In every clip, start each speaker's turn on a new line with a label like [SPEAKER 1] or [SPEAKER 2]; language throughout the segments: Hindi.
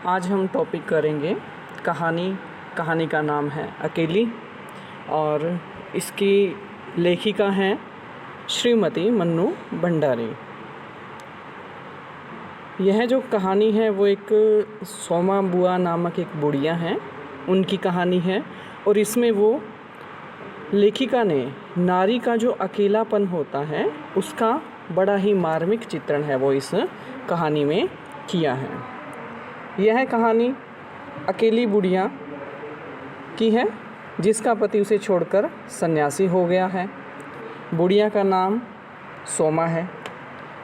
[SPEAKER 1] आज हम टॉपिक करेंगे कहानी का नाम है अकेली और इसकी लेखिका हैं श्रीमती मन्नू भंडारी। यह जो कहानी है वो एक सोमा बुआ नामक एक बुढ़िया हैं, उनकी कहानी है। और इसमें वो लेखिका ने नारी का जो अकेलापन होता है उसका बड़ा ही मार्मिक चित्रण है वो इस कहानी में किया है। यह कहानी अकेली बुढ़िया की है जिसका पति उसे छोड़कर सन्यासी हो गया है। बुढ़िया का नाम सोमा है।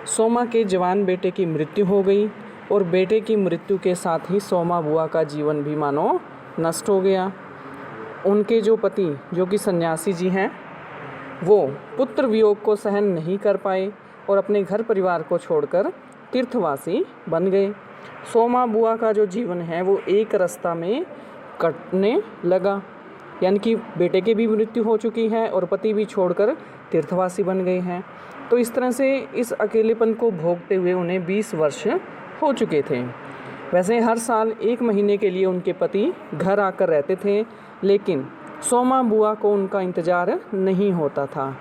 [SPEAKER 1] सोमा के जवान बेटे की मृत्यु हो गई और बेटे की मृत्यु के साथ ही सोमा बुआ का जीवन भी मानो नष्ट हो गया। उनके जो पति जो कि सन्यासी जी हैं वो पुत्र वियोग को सहन नहीं कर पाए और अपने घर परिवार को छोड़कर तीर्थवासी बन गए। सोमा बुआ का जो जीवन है वो एक रास्ता में कटने लगा, यानी कि बेटे की भी मृत्यु हो चुकी है और पति भी छोड़कर तीर्थवासी बन गए हैं। तो इस तरह से इस अकेलेपन को भोगते हुए उन्हें 20 वर्ष हो चुके थे। वैसे हर साल 1 महीने के लिए उनके पति घर आकर रहते थे, लेकिन सोमा बुआ को उनका इंतज़ार नहीं होता था।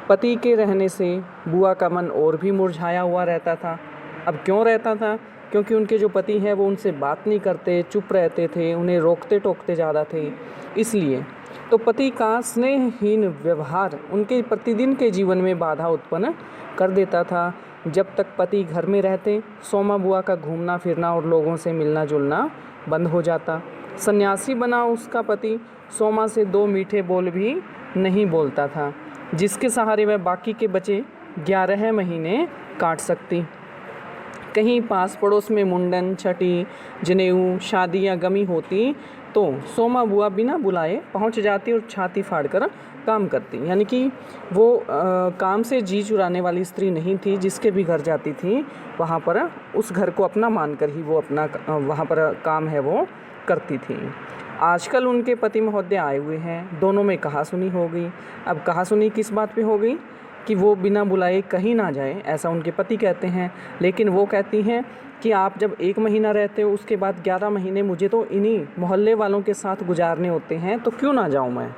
[SPEAKER 1] पति के रहने से बुआ का मन और भी मुरझाया हुआ रहता था। अब क्यों रहता था? क्योंकि उनके जो पति हैं वो उनसे बात नहीं करते, चुप रहते थे, उन्हें रोकते टोकते ज़्यादा थे। इसलिए तो पति का स्नेहहीन व्यवहार उनके प्रतिदिन के जीवन में बाधा उत्पन्न कर देता था। जब तक पति घर में रहते, सोमा बुआ का घूमना फिरना और लोगों से मिलना जुलना बंद हो जाता। सन्यासी बना उसका पति सोमा से 2 मीठे बोल भी नहीं बोलता था, जिसके सहारे वह बाकी के बचे 11 महीने काट सकती। कहीं पास पड़ोस में मुंडन, छठी, जनेऊ, शादी या गमी होती तो सोमा बुआ बिना बुलाए पहुंच जाती और छाती फाड़कर काम करती। यानी कि वो काम से जी चुराने वाली स्त्री नहीं थी। जिसके भी घर जाती थी वहाँ पर उस घर को अपना मानकर ही वो अपना वहाँ पर काम है वो करती थी। आजकल उनके पति महोदय आए हुए हैं, दोनों में कहासुनी हो गई। अब कहासुनी किस बात पे हो गई कि वो बिना बुलाए कहीं ना जाए, ऐसा उनके पति कहते हैं। लेकिन वो कहती हैं कि आप जब 1 महीना रहते हो उसके बाद 11 महीने मुझे तो इन्हीं मोहल्ले वालों के साथ गुजारने होते हैं, तो क्यों ना जाऊं मैं।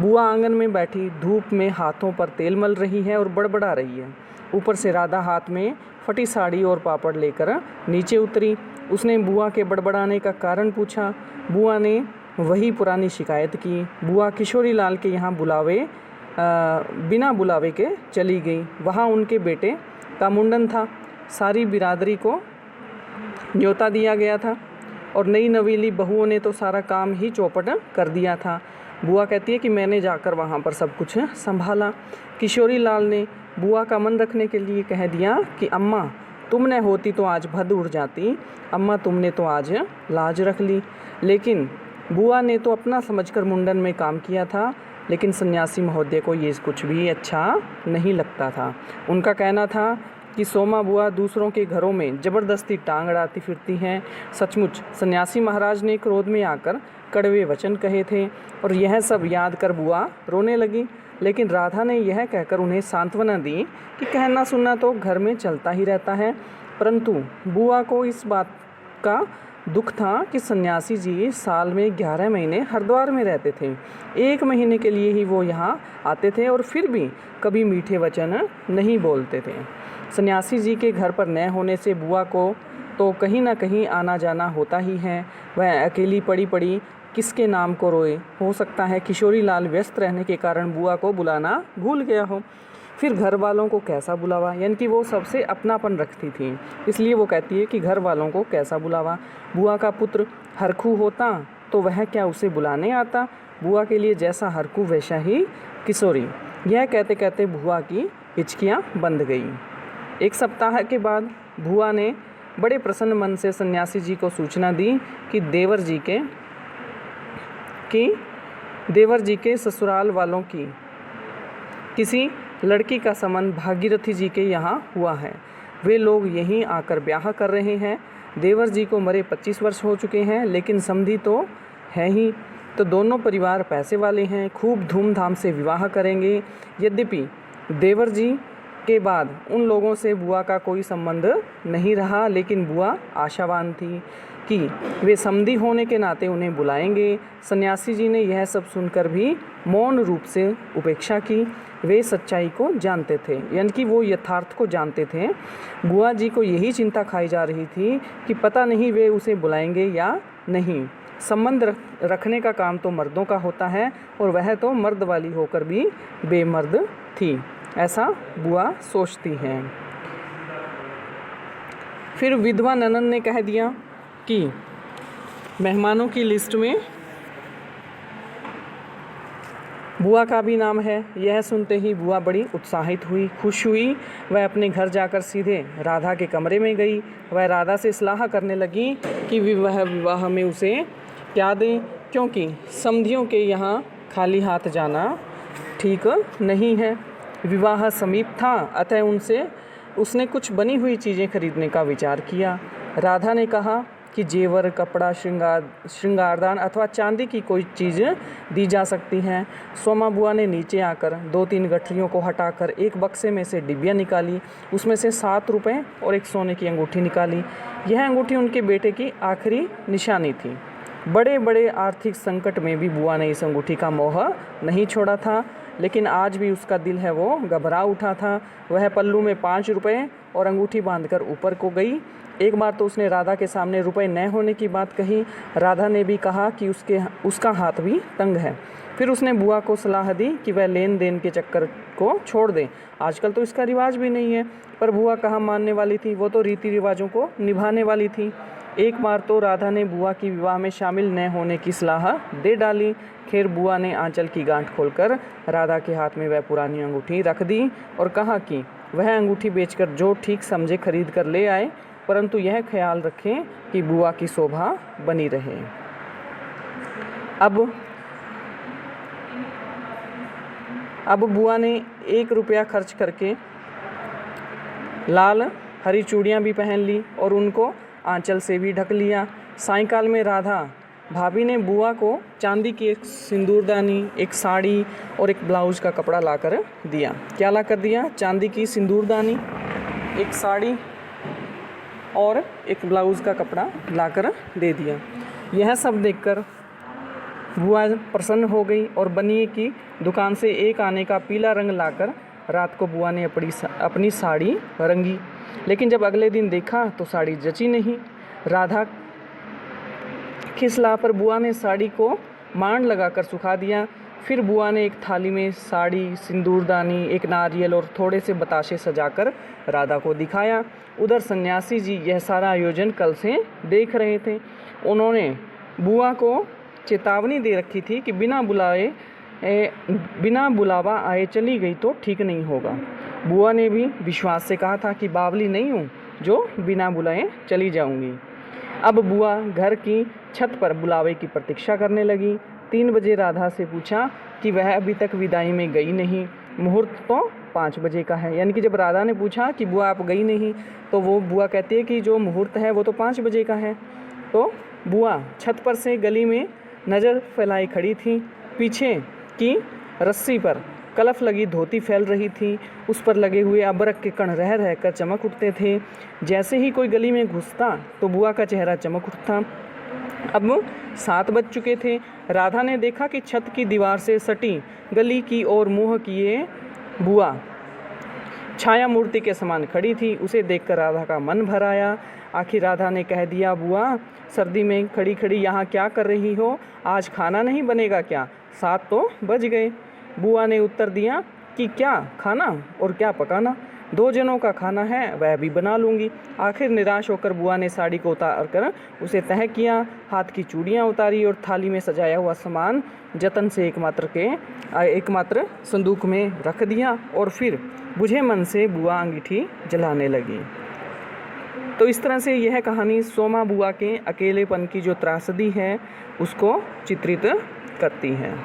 [SPEAKER 1] बुआ आंगन में बैठी धूप में हाथों पर तेल मल रही है और बड़बड़ा रही है। ऊपर से राधा हाथ में फटी साड़ी और पापड़ लेकर नीचे उतरी। उसने बुआ के बड़बड़ाने का कारण पूछा। बुआ ने वही पुरानी शिकायत की। बुआ किशोरी लाल के यहाँ बिना बुलावे के चली गई। वहाँ उनके बेटे का मुंडन था। सारी बिरादरी को न्योता दिया गया था और नई नवेली बहुओं ने तो सारा काम ही चौपट कर दिया था। बुआ कहती है कि मैंने जाकर वहाँ पर सब कुछ संभाला। किशोरी लाल ने बुआ का मन रखने के लिए कह दिया कि अम्मा तुमने होती तो आज भद उड़ जाती, अम्मा तुमने तो आज लाज रख ली। लेकिन बुआ ने तो अपना समझकर मुंडन में काम किया था, लेकिन सन्यासी महोदय को ये कुछ भी अच्छा नहीं लगता था। उनका कहना था कि सोमा बुआ दूसरों के घरों में ज़बरदस्ती टांग अड़ाती फिरती हैं। सचमुच सन्यासी महाराज ने क्रोध में आकर कड़वे वचन कहे थे और यह सब याद कर बुआ रोने लगी। लेकिन राधा ने यह कहकर उन्हें सांत्वना दी कि कहना सुनना तो घर में चलता ही रहता है। परंतु बुआ को इस बात का दुख था कि सन्यासी जी साल में 11 महीने हरिद्वार में रहते थे। 1 महीने के लिए ही वो यहाँ आते थे और फिर भी कभी मीठे वचन नहीं बोलते थे। सन्यासी जी के घर पर न होने से बुआ को तो कहीं ना कहीं आना जाना होता ही है। वह अकेली पड़ी पड़ी किसके नाम को रोए। हो सकता है किशोरी लाल व्यस्त रहने के कारण बुआ को बुलाना भूल गया हो। फिर घर वालों को कैसा बुलावा, यानी कि वो सबसे अपनापन रखती थी, इसलिए वो कहती है कि घर वालों को कैसा बुलावा। बुआ का पुत्र हरखू होता तो वह क्या उसे बुलाने आता। बुआ के लिए जैसा हरखू वैसा ही किशोरी। यह कहते कहते बुआ की हिचकियाँ बंध गई। 1 सप्ताह के बाद बुआ ने बड़े प्रसन्न मन से सन्यासी जी को सूचना दी कि देवर जी के ससुराल वालों की किसी लड़की का संबंध भागीरथी जी के यहाँ हुआ है। वे लोग यहीं आकर ब्याह कर रहे हैं। देवर जी को मरे 25 वर्ष हो चुके हैं, लेकिन समधी तो है ही। तो दोनों परिवार पैसे वाले हैं, खूब धूमधाम से विवाह करेंगे। यद्यपि देवर जी के बाद उन लोगों से बुआ का कोई संबंध नहीं रहा, लेकिन बुआ आशावान थी कि वे समधी होने के नाते उन्हें बुलाएंगे। सन्यासी जी ने यह सब सुनकर भी मौन रूप से उपेक्षा की। वे सच्चाई को जानते थे, यानी कि वो यथार्थ को जानते थे। बुआ जी को यही चिंता खाई जा रही थी कि पता नहीं वे उसे बुलाएंगे या नहीं। संबंध रखने का काम तो मर्दों का होता है और वह तो मर्द वाली होकर भी बेमर्द थी, ऐसा बुआ सोचती हैं। फिर विधवा ननद ने कह दिया कि मेहमानों की लिस्ट में बुआ का भी नाम है। यह सुनते ही बुआ बड़ी उत्साहित हुई, खुश हुई। वह अपने घर जाकर सीधे राधा के कमरे में गई। वह राधा से सलाह करने लगी कि विवाह में उसे क्या दें, क्योंकि समधियों के यहाँ खाली हाथ जाना ठीक नहीं है। विवाह समीप था, अतः उसने कुछ बनी हुई चीज़ें खरीदने का विचार किया। राधा ने कहा कि जेवर, कपड़ा, श्रृंगारदान अथवा चांदी की कोई चीज़ दी जा सकती है। सोमा बुआ ने नीचे आकर 2-3 गठरियों को हटाकर एक बक्से में से डिबिया निकाली। उसमें से 7 रुपये और एक सोने की अंगूठी निकाली। यह अंगूठी उनके बेटे की आखिरी निशानी थी। बड़े बड़े आर्थिक संकट में भी बुआ ने इस अंगूठी का मोह नहीं छोड़ा था, लेकिन आज भी उसका दिल है वो घबरा उठा था। वह पल्लू में 5 रुपये और अंगूठी बांधकर ऊपर को गई। एक बार तो उसने राधा के सामने रुपए न होने की बात कही। राधा ने भी कहा कि उसका हाथ भी तंग है। फिर उसने बुआ को सलाह दी कि वह लेन देन के चक्कर को छोड़ दें, आजकल तो इसका रिवाज भी नहीं है। पर बुआ कहाँ मानने वाली थी, वो तो रीति रिवाजों को निभाने वाली थी। एक बार तो राधा ने बुआ की विवाह में शामिल न होने की सलाह दे डाली। खैर बुआ ने आंचल की गांठ खोलकर राधा के हाथ में वह पुरानी अंगूठी रख दी और कहा कि वह अंगूठी बेचकर जो ठीक समझे खरीद कर ले आए, परंतु यह ख्याल रखें कि बुआ की शोभा बनी रहे। अब बुआ ने 1 रुपया खर्च करके लाल हरी चूड़ियाँ भी पहन ली और उनको आंचल से भी ढक लिया। सायंकाल में राधा भाभी ने बुआ को चांदी की एक सिंदूरदानी, एक साड़ी और एक ब्लाउज का कपड़ा लाकर दिया। क्या लाकर दिया? चांदी की सिंदूरदानी, एक साड़ी और एक ब्लाउज का कपड़ा लाकर दे दिया। यह सब देखकर बुआ प्रसन्न हो गई और बनिए की दुकान से एक आने का पीला रंग लाकर रात को बुआ ने अपनी साड़ी रंगी। लेकिन जब अगले दिन देखा तो साड़ी जची नहीं। राधा की सलाह पर बुआ ने साड़ी को मांड लगाकर सुखा दिया। फिर बुआ ने एक थाली में साड़ी, सिंदूरदानी, एक नारियल और थोड़े से बताशे सजाकर राधा को दिखाया। उधर सन्यासी जी यह सारा आयोजन कल से देख रहे थे। उन्होंने बुआ को चेतावनी दे रखी थी कि बिना बुलावा आए चली गई तो ठीक नहीं होगा। बुआ ने भी विश्वास से कहा था कि बावली नहीं हूँ जो बिना बुलाए चली जाऊँगी। अब बुआ घर की छत पर बुलावे की प्रतीक्षा करने लगी। 3 बजे राधा से पूछा कि वह अभी तक विदाई में गई नहीं। मुहूर्त तो 5 बजे का है। यानी कि जब राधा ने पूछा कि बुआ आप गई नहीं, तो वो बुआ कहती है कि जो मुहूर्त है वो तो 5 बजे का है। तो बुआ छत पर से गली में नज़र फैलाई खड़ी थी। पीछे की रस्सी पर कलफ लगी धोती फैल रही थी। उस पर लगे हुए अबरक के कण रह रहकर चमक उठते थे। जैसे ही कोई गली में घुसता तो बुआ का चेहरा चमक उठता। अब 7 बज चुके थे। राधा ने देखा कि छत की दीवार से सटी गली की ओर मुँह किए बुआ छाया मूर्ति के समान खड़ी थी। उसे देखकर राधा का मन भर आया। आखिर राधा ने कह दिया, बुआ सर्दी में खड़ी खड़ी यहाँ क्या कर रही हो? आज खाना नहीं बनेगा क्या? 7 तो बज गए। बुआ ने उत्तर दिया कि क्या खाना और क्या पकाना, 2 जनों का खाना है, वह भी बना लूँगी। आखिर निराश होकर बुआ ने साड़ी को उतार कर उसे तह किया, हाथ की चूड़ियाँ उतारी और थाली में सजाया हुआ सामान जतन से एकमात्र संदूक में रख दिया और फिर बुझे मन से बुआ अंगीठी जलाने लगी। तो इस तरह से यह कहानी सोमा बुआ के अकेलेपन की जो त्रासदी है उसको चित्रित करती है।